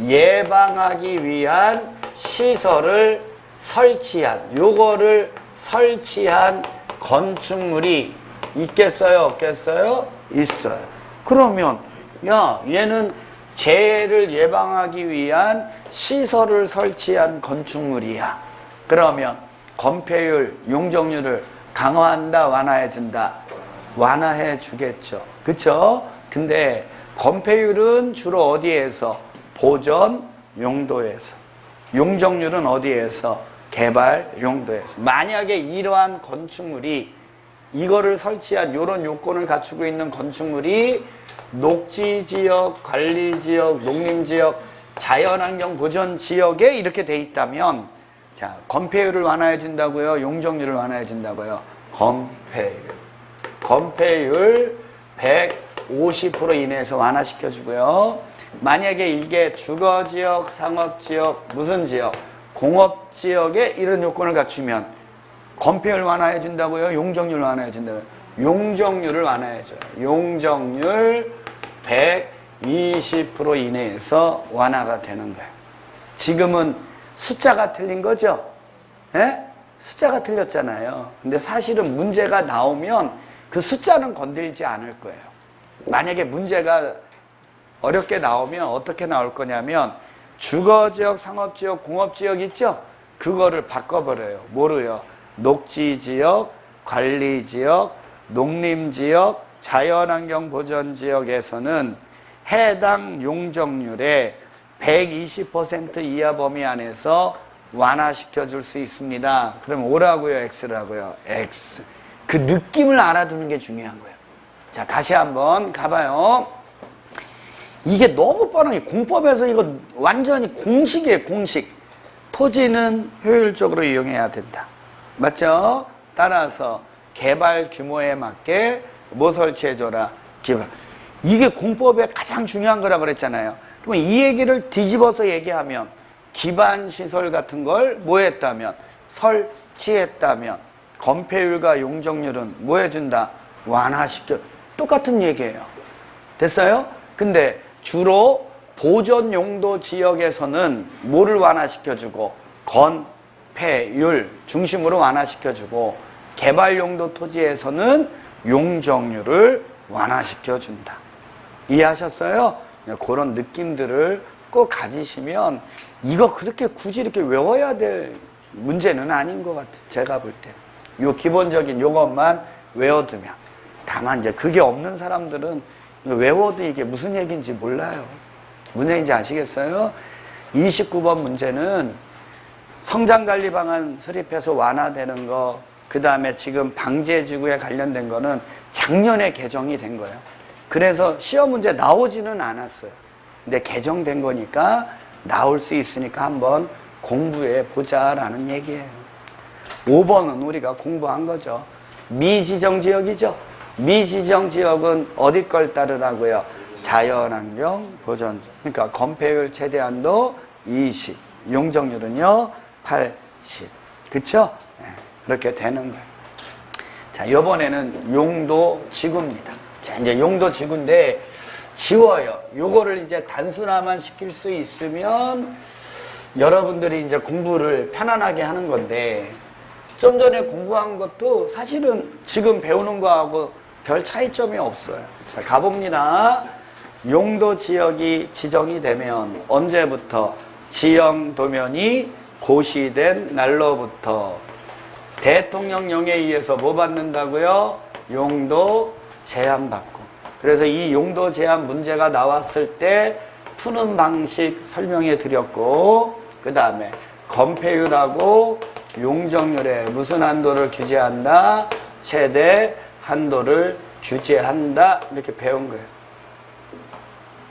예방하기 위한 시설을 설치한, 요거를 설치한 건축물이 있겠어요? 없겠어요? 있어요. 그러면 야, 얘는 재해를 예방하기 위한 시설을 설치한 건축물이야. 그러면 건폐율, 용적률을 강화한다, 완화해준다? 완화해 주겠죠. 그쵸? 근데 건폐율은 주로 어디에서? 보전 용도에서. 용적률은 어디에서? 개발 용도에서. 만약에 이러한 건축물이 이거를 설치한 이런 요건을 갖추고 있는 건축물이 녹지지역, 관리지역, 농림지역, 자연환경 보전지역에 이렇게 돼 있다면, 자, 건폐율을 완화해 준다고요? 용적률을 완화해 준다고요? 건폐율 150% 이내에서 완화시켜 주고요. 만약에 이게 주거지역, 상업지역, 무슨 지역, 공업지역에 이런 요건을 갖추면 건폐율 완화해 준다고요? 용적률 완화해 준다고요? 용적률을 완화해 줘요. 용적률 120% 이내에서 완화가 되는 거예요. 지금은 숫자가 틀린 거죠? 예? 숫자가 틀렸잖아요. 근데 사실은 문제가 나오면 그 숫자는 건들지 않을 거예요. 만약에 문제가 어렵게 나오면 어떻게 나올 거냐면 주거지역, 상업지역, 공업지역 있죠? 그거를 바꿔버려요. 뭐로요? 녹지지역, 관리지역, 농림지역, 자연환경 보전지역에서는 해당 용적률의 120% 이하 범위 안에서 완화시켜 줄 수 있습니다. 그럼 O라고요? X라고요? X. 그 느낌을 알아두는 게 중요한 거예요. 자, 다시 한번 가봐요. 이게 너무 뻔하게 공법에서 이거 완전히 공식이에요. 공식. 토지는 효율적으로 이용해야 된다. 맞죠? 따라서 개발 규모에 맞게 뭐 설치해줘라? 기반. 이게 공법의 가장 중요한 거라 그랬잖아요. 그러면 이 얘기를 뒤집어서 얘기하면 기반시설 같은 걸 뭐 했다면? 설치했다면 건폐율과 용적률은 뭐 해준다? 완화시켜. 똑같은 얘기예요. 됐어요? 근데 주로 보전 용도 지역에서는 뭐를 완화시켜주고 건폐율 중심으로 완화시켜주고 개발 용도 토지에서는 용적률을 완화시켜준다. 이해하셨어요? 그런 느낌들을 꼭 가지시면 이거 그렇게 굳이 이렇게 외워야 될 문제는 아닌 것 같아요. 제가 볼 때. 요 기본적인 요것만 외워두면. 다만 이제 그게 없는 사람들은 외워도 이게 무슨 얘기인지 몰라요. 무슨 얘기인지 아시겠어요? 29번 문제는 성장관리 방안 수립해서 완화되는 거, 그 다음에 지금 방제지구에 관련된 거는 작년에 개정이 된 거예요. 그래서 시험 문제 나오지는 않았어요. 근데 개정된 거니까 나올 수 있으니까 한번 공부해 보자라는 얘기예요. 5번은 우리가 공부한 거죠. 미지정지역이죠. 미지정지역은 어디 걸 따르라고요? 자연환경 보존. 그러니까 건폐율 최대한도 20, 용적률은요 80. 그쵸? 네, 그렇게 되는 거예요. 자, 이번에는 용도 지구입니다. 자, 이제 용도 지구인데 지워요. 요거를 이제 단순화만 시킬 수 있으면 여러분들이 이제 공부를 편안하게 하는 건데, 좀 전에 공부한 것도 사실은 지금 배우는 거하고 별 차이점이 없어요. 자, 가봅니다. 용도 지역이 지정이 되면 언제부터? 지형 도면이 고시된 날로부터. 대통령령에 의해서 뭐 받는다고요? 용도 제한받고. 그래서 이 용도 제한 문제가 나왔을 때 푸는 방식 설명해 드렸고, 그 다음에 건폐율하고 용적률에 무슨 한도를 규제한다? 최대 한도를 규제한다. 이렇게 배운 거예요.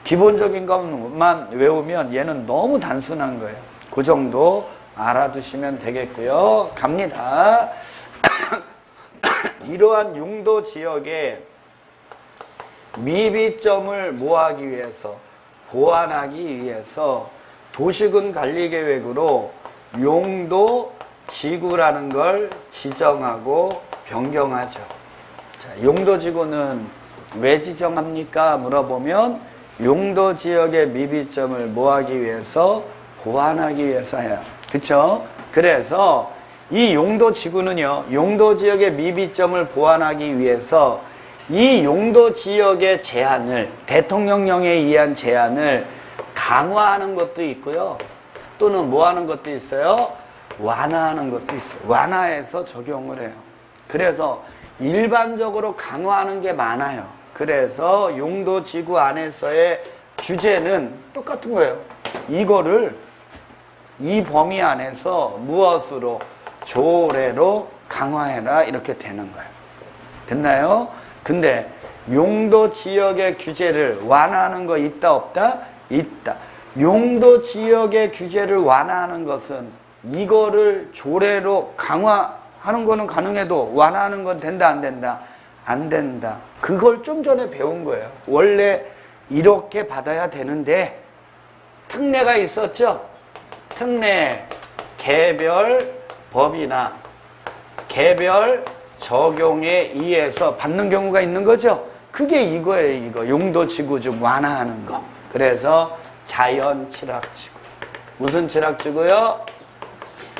기본적인 것만 외우면 얘는 너무 단순한 거예요. 그 정도 알아두시면 되겠고요. 갑니다. 이러한 용도 지역에 미비점을 모하기 위해서, 보완하기 위해서 도시군 관리계획으로 용도 지구라는 걸 지정하고 변경하죠. 자, 용도 지구는 왜 지정합니까? 물어보면 용도 지역의 미비점을 모하기 위해서, 보완하기 위해서 해요. 그쵸? 그래서 이 용도 지구는요, 용도 지역의 미비점을 보완하기 위해서 이 용도 지역의 제한을, 대통령령에 의한 제한을 강화하는 것도 있고요. 또는 뭐 하는 것도 있어요? 완화하는 것도 있어요. 완화해서 적용을 해요. 그래서 일반적으로 강화하는 게 많아요. 그래서 용도 지구 안에서의 규제는 똑같은 거예요. 이거를 이 범위 안에서 무엇으로? 조례로 강화해라. 이렇게 되는 거예요. 됐나요? 근데 용도 지역의 규제를 완화하는 거 있다 없다? 있다. 용도 지역의 규제를 완화하는 것은 이거를 조례로 강화하는 거는 가능해도 완화하는 건 된다 안 된다? 안 된다. 그걸 좀 전에 배운 거예요. 원래 이렇게 받아야 되는데 특례가 있었죠? 특례, 개별 법이나 개별 적용에 의해서 받는 경우가 있는 거죠. 그게 이거예요. 이거 용도 지구 좀 완화하는 거. 그래서 자연 칠학지구. 무슨 칠학지구요?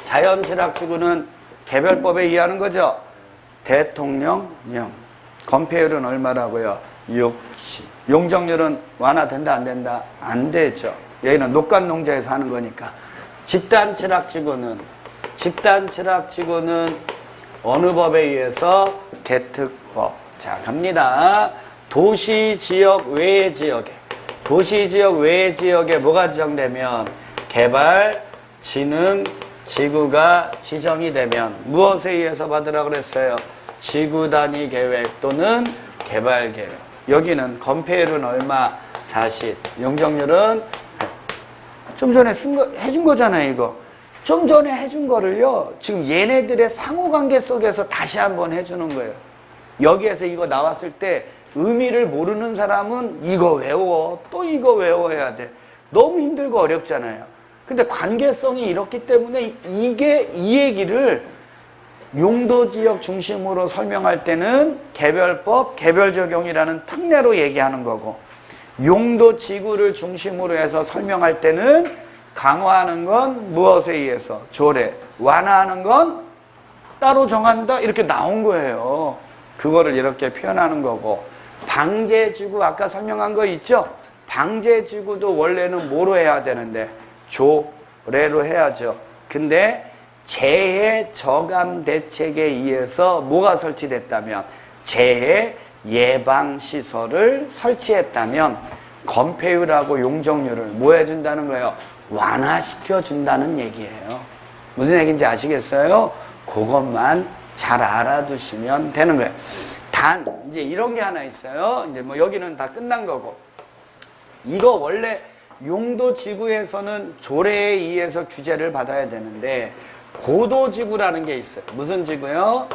자연 칠학지구는 개별법에 의하는 거죠. 대통령령. 건폐율은 얼마라고요? 60. 용적률은 완화된다 안 된다? 안 되죠. 여기는 녹간농자에서 하는 거니까. 집단 칠학지구는 어느 법에 의해서? 개특법. 자, 갑니다. 도시지역 외의 지역에, 도시지역 외의 지역에 뭐가 지정되면? 개발, 진흥, 지구가 지정이 되면 무엇에 의해서 받으라고 그랬어요? 지구 단위 계획 또는 개발 계획. 여기는 건폐율은 얼마? 40. 용적률은 좀 전에 해준 거잖아요, 이거. 좀 전에 해준 거를요, 지금 얘네들의 상호관계 속에서 다시 한번 해주는 거예요. 여기에서 이거 나왔을 때 의미를 모르는 사람은 이거 외워, 또 이거 외워야 돼. 너무 힘들고 어렵잖아요. 근데 관계성이 이렇기 때문에 이게 이 얘기를 용도지역 중심으로 설명할 때는 개별법, 개별적용이라는 특례로 얘기하는 거고, 용도지구를 중심으로 해서 설명할 때는 강화하는 건 무엇에 의해서? 조례. 완화하는 건 따로 정한다. 이렇게 나온 거예요. 그거를 이렇게 표현하는 거고, 방제지구 아까 설명한 거 있죠? 방제지구도 원래는 뭐로 해야 되는데? 조례로 해야죠. 근데 재해 저감 대책에 의해서 뭐가 설치됐다면? 재해 예방 시설을 설치했다면 건폐율하고 용적률을 뭐 해준다는 거예요? 완화시켜 준다는 얘기예요. 무슨 얘기인지 아시겠어요? 그것만 잘 알아두시면 되는 거예요. 단 이제 이런 게 하나 있어요. 이제 뭐 여기는 다 끝난 거고, 이거 원래 용도지구에서는 조례에 의해서 규제를 받아야 되는데 고도지구라는 게 있어요. 무슨 지구요?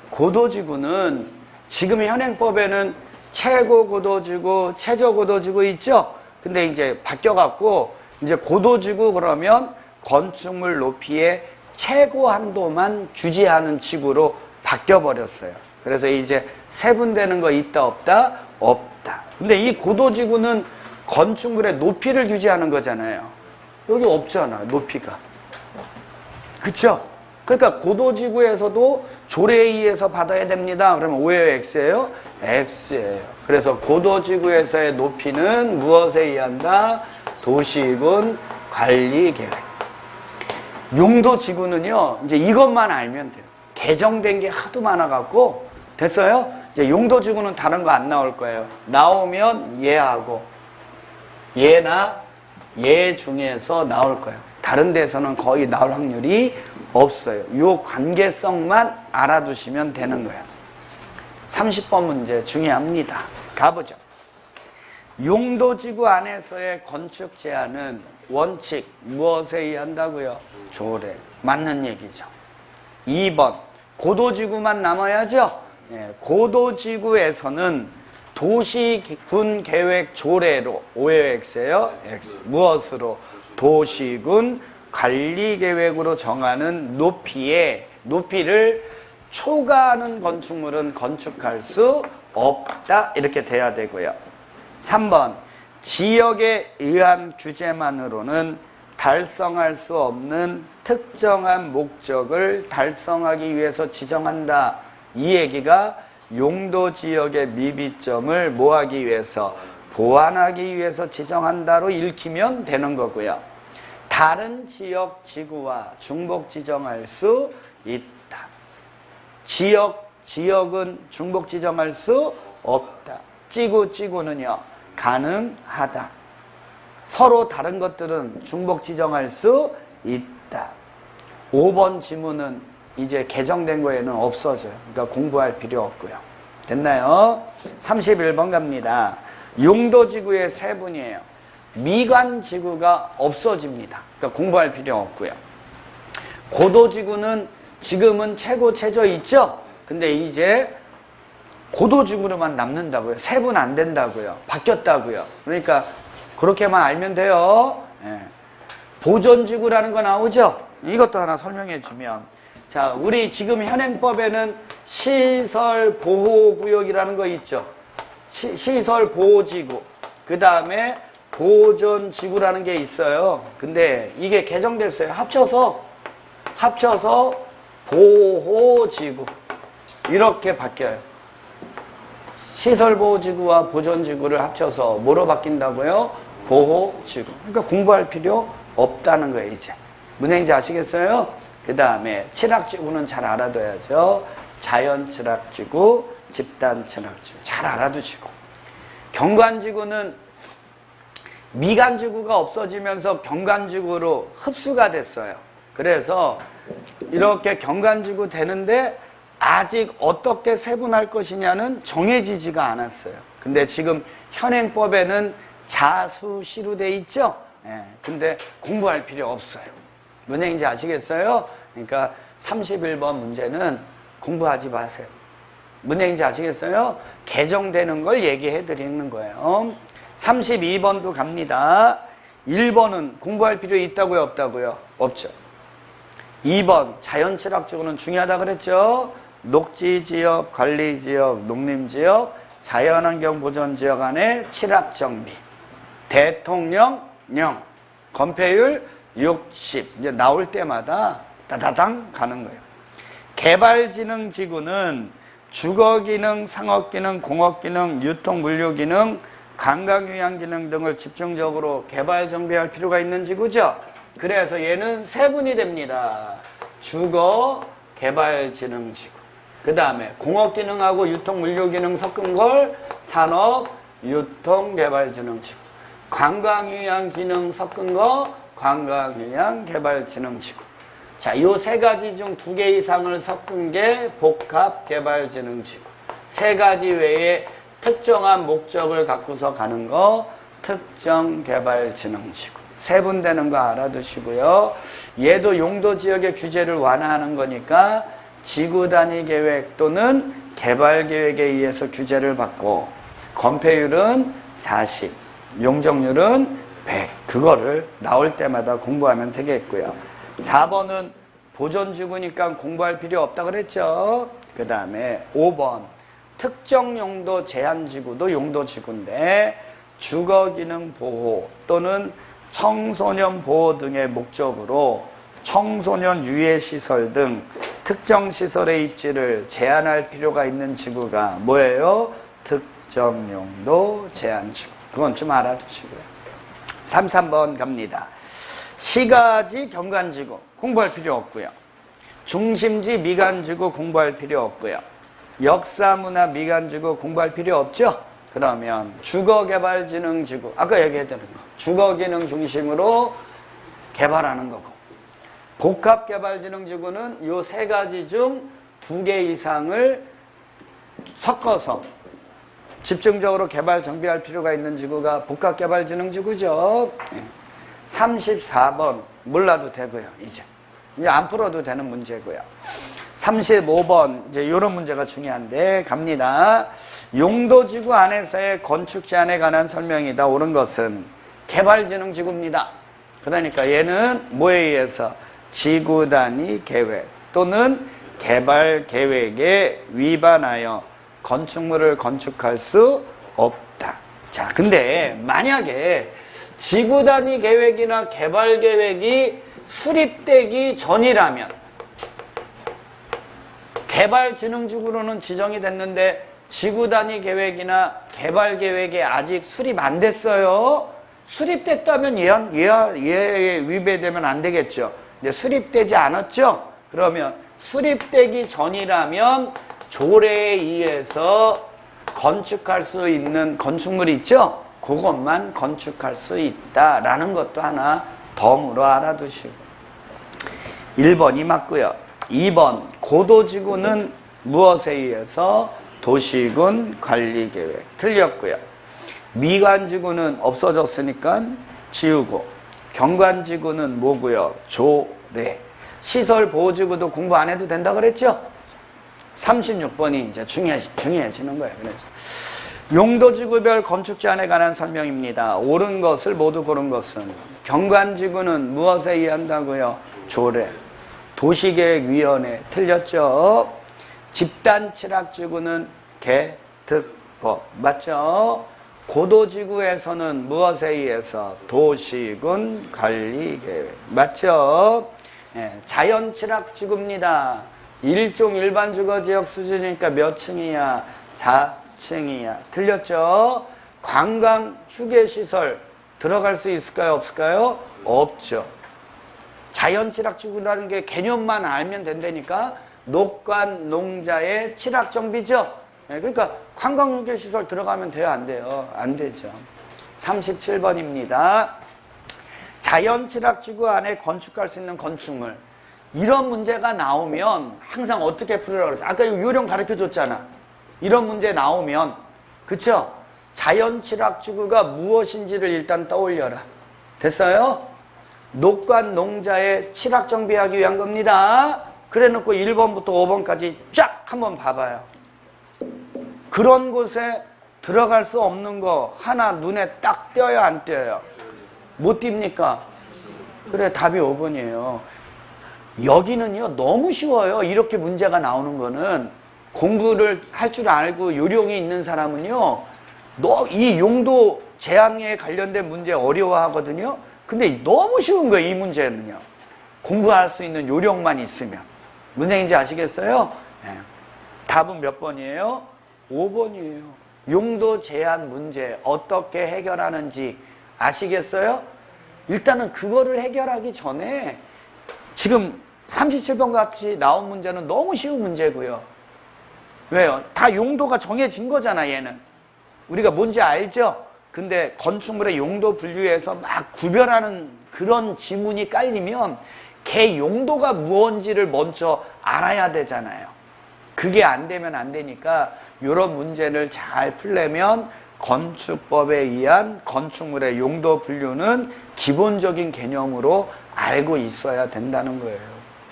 고도지구는 지금 현행법에는 최고고도지구, 최저고도지구 있죠? 근데 이제 바뀌어갖고 이제 고도지구 그러면 건축물 높이의 최고 한도만 규제하는 지구로 바뀌어버렸어요. 그래서 이제 세분되는 거 있다 없다? 없다. 근데 이 고도지구는 건축물의 높이를 규제하는 거잖아요. 여기 없잖아, 높이가. 그쵸? 그러니까 고도지구에서도 조례에 의해서 받아야 됩니다. 그러면 O예요, X예요? X예요. 그래서 고도지구에서의 높이는 무엇에 의한다? 도시군 관리계획. 용도지구는요, 이제 이것만 알면 돼요. 개정된 게 하도 많아갖고, 됐어요? 이제 용도지구는 다른 거 안 나올 거예요. 나오면 얘하고, 얘나 얘 중에서 나올 거예요. 다른 데서는 거의 나올 확률이 없어요. 요 관계성만 알아두시면 되는 거예요. 30번 문제 중요합니다. 가보죠. 용도지구 안에서의 건축 제한은 원칙 무엇에 의한다고요? 조례. 맞는 얘기죠. 2번 고도지구만 남아야죠. 고도지구에서는 도시군 계획 조례로 O예요, X예요? X. 무엇으로? 도시군 관리 계획으로 정하는 높이를 초과하는 건축물은 건축할 수 없다. 이렇게 돼야 되고요. 3번 지역에 의한 규제만으로는 달성할 수 없는 특정한 목적을 달성하기 위해서 지정한다. 이 얘기가 용도지역의 미비점을 뭐하기 위해서? 보완하기 위해서 지정한다로 읽히면 되는 거고요. 다른 지역 지구와 중복 지정할 수 있다. 지역은 중복 지정할 수 없다. 지구는요 가능하다. 서로 다른 것들은 중복 지정할 수 있다. 5번 지문은 이제 개정된 거에는 없어져요. 그러니까 공부할 필요 없고요. 됐나요? 31번 갑니다. 용도지구의 세분이에요. 미관지구가 없어집니다. 그러니까 공부할 필요 없고요. 고도지구는 지금은 최고 최저 있죠? 근데 이제 고도지구로만 남는다고요. 세분 안 된다고요. 바뀌었다고요. 그러니까 그렇게만 알면 돼요. 보존지구라는 거 나오죠? 이것도 하나 설명해 주면, 자, 우리 지금 현행법에는 시설보호구역이라는 거 있죠? 시설보호지구. 그 다음에 보존지구라는 게 있어요. 근데 이게 개정됐어요. 합쳐서 보호지구. 이렇게 바뀌어요. 시설보호지구와 보존지구를 합쳐서 뭐로 바뀐다고요? 보호지구. 그러니까 공부할 필요 없다는 거예요, 이제. 무슨 얘기인지 아시겠어요? 그 다음에 칠학지구는 잘 알아둬야죠. 자연칠학지구, 집단칠학지구. 잘 알아두시고. 경관지구는 미관지구가 없어지면서 경관지구로 흡수가 됐어요. 그래서 이렇게 경관지구 되는데 아직 어떻게 세분할 것이냐는 정해지지가 않았어요. 근데 지금 현행법에는 자수시로 돼 있죠? 근데 공부할 필요 없어요. 뭔 얘기인지 아시겠어요? 그러니까 31번 문제는 공부하지 마세요. 뭔 얘기인지 아시겠어요? 개정되는 걸 얘기해 드리는 거예요. 32번도 갑니다. 1번은 공부할 필요 있다고요, 없다고요? 없죠. 2번 자연칠학지구는 중요하다 그랬죠? 녹지지역, 관리지역, 농림지역, 자연환경보전지역 안에 칠학정비, 대통령령, 건폐율 60. 이제 나올 때마다 따다당 가는 거예요. 개발지능지구는 주거기능, 상업기능, 공업기능, 유통, 물류기능, 관광 휴양 기능 등을 집중적으로 개발 정비할 필요가 있는 지구죠. 그래서 얘는 세분이 됩니다. 주거 개발 지능 지구. 그 다음에 공업 기능하고 유통 물류 기능 섞은 걸 산업 유통 개발 지능 지구. 관광 휴양 기능 섞은 거 관광 휴양 개발 지능 지구. 자, 요 세 가지 중 2개 이상을 섞은 게 복합 개발 지능 지구. 세 가지 외에 특정한 목적을 갖고서 가는 거 특정 개발 지능 지구. 세분되는 거 알아두시고요. 얘도 용도 지역의 규제를 완화하는 거니까 지구 단위 계획 또는 개발 계획에 의해서 규제를 받고 건폐율은 40, 용적률은 100. 그거를 나올 때마다 공부하면 되겠고요. 4번은 보존지구니까 공부할 필요 없다 그랬죠. 그 다음에 5번 특정 용도 제한지구도 용도지구인데 주거기능 보호 또는 청소년 보호 등의 목적으로 청소년 유해시설 등 특정 시설의 입지를 제한할 필요가 있는 지구가 뭐예요? 특정 용도 제한지구. 그건 좀 알아두시고요. 3번 갑니다. 시가지 경관지구 공부할 필요 없고요. 중심지 미관지구 공부할 필요 없고요. 역사문화 미관지구 공부할 필요 없죠? 그러면 주거개발지능지구 아까 얘기했던 거 주거기능 중심으로 개발하는 거고 복합개발지능지구는 요 세 가지 중 2개 이상을 섞어서 집중적으로 개발 정비할 필요가 있는 지구가 복합개발지능지구죠. 34번 몰라도 되고요. 이제 안 풀어도 되는 문제고요. 35번 이제 이런 문제가 중요한데 갑니다. 용도지구 안에서의 건축 제한에 관한 설명이다. 옳은 것은 개발지능지구입니다. 그러니까 얘는 뭐에 의해서 지구 단위 계획 또는 개발 계획에 위반하여 건축물을 건축할 수 없다. 자, 근데 만약에 지구 단위 계획이나 개발 계획이 수립되기 전이라면 개발지능지구로는 지정이 됐는데 지구 단위 계획이나 개발 계획이 아직 수립 안 됐어요. 수립됐다면 얘에 위배되면 안 되겠죠. 근데 수립되지 않았죠. 그러면 수립되기 전이라면 조례에 의해서 건축할 수 있는 건축물이 있죠. 그것만 건축할 수 있다라는 것도 하나 덤으로 알아두시고 1번이 맞고요. 2번 고도지구는 무엇에 의해서 도시군 관리계획 틀렸고요. 미관지구는 없어졌으니까 지우고 경관지구는 뭐고요? 조례. 시설보호지구도 공부 안 해도 된다 그랬죠? 36번이 이제 중요해지는 거예요. 그래서 용도지구별 건축 제한에 관한 설명입니다. 옳은 것을 모두 고른 것은 경관지구는 무엇에 의한다고요? 조례. 도시계획위원회 틀렸죠? 집단취락지구는 개특법 맞죠? 고도지구에서는 무엇에 의해서? 도시군 관리계획 맞죠? 자연취락지구입니다. 일종 일반 주거지역 수준이니까 몇 층이야? 4층이야. 틀렸죠? 관광 휴게시설 들어갈 수 있을까요? 없을까요? 없죠. 자연취락지구라는 게 개념만 알면 된다니까 녹관, 농자의 취락정비죠. 그러니까 관광 휴게시설 들어가면 돼요? 안 돼요? 안 되죠. 37번입니다. 자연취락지구 안에 건축할 수 있는 건축물 이런 문제가 나오면 항상 어떻게 풀으라고 그랬어요? 아까 요령 가르쳐 줬잖아. 이런 문제 나오면 그쵸? 자연취락지구가 무엇인지를 일단 떠올려라. 됐어요? 녹관 농자의 취락 정비하기 위한 겁니다. 그래 놓고 1번부터 5번까지 쫙 한번 봐봐요. 그런 곳에 들어갈 수 없는 거 하나 눈에 딱 띄어요, 안 띄어요? 못 띕니까? 그래, 답이 5번이에요. 여기는요 너무 쉬워요. 이렇게 문제가 나오는 거는 공부를 할 줄 알고 요령이 있는 사람은요 이 용도 제한에 관련된 문제 어려워하거든요. 근데 너무 쉬운 거예요. 이 문제는요 공부할 수 있는 요령만 있으면. 무슨 얘기인지 아시겠어요? 네. 답은 몇 번이에요? 5번이에요. 용도 제한 문제 어떻게 해결하는지 아시겠어요? 일단은 그거를 해결하기 전에 지금 37번 같이 나온 문제는 너무 쉬운 문제고요. 왜요? 다 용도가 정해진 거잖아, 얘는. 우리가 뭔지 알죠? 근데 건축물의 용도 분류에서 막 구별하는 그런 지문이 깔리면 걔 용도가 무언지를 먼저 알아야 되잖아요. 그게 안 되면 안 되니까 이런 문제를 잘 풀려면 건축법에 의한 건축물의 용도 분류는 기본적인 개념으로 알고 있어야 된다는 거예요.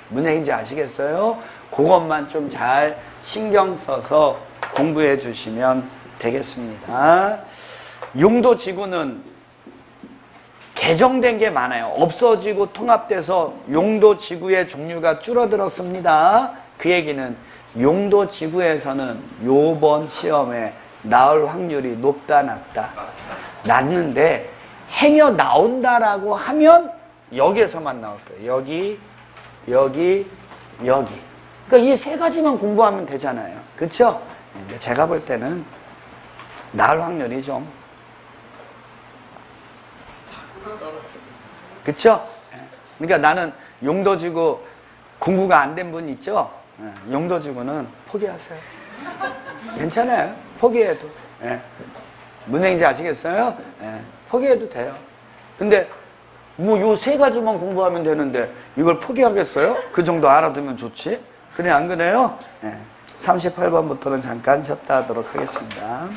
무슨 얘기인지 아시겠어요? 그것만 좀 잘 신경 써서 공부해 주시면 되겠습니다. 용도 지구는 개정된 게 많아요. 없어지고 통합돼서 용도 지구의 종류가 줄어들었습니다. 그 얘기는 용도 지구에서는 요번 시험에 나올 확률이 높다 낮다? 낮는데 행여 나온다라고 하면 여기에서만 나올 거예요. 여기, 여기, 여기. 그러니까 이 세 가지만 공부하면 되잖아요. 그렇죠? 근데 제가 볼 때는 나올 확률이 좀 그쵸? 그러니까 나는 용도지구 공부가 안 된 분 있죠? 용도지구는 포기하세요. 괜찮아요. 포기해도. 무슨 얘기인지 아시겠어요? 포기해도 돼요. 근데 뭐 요 세 가지만 공부하면 되는데 이걸 포기하겠어요? 그 정도 알아두면 좋지? 그래 안 그래요? 38번부터는 잠깐 쉬었다 하도록 하겠습니다.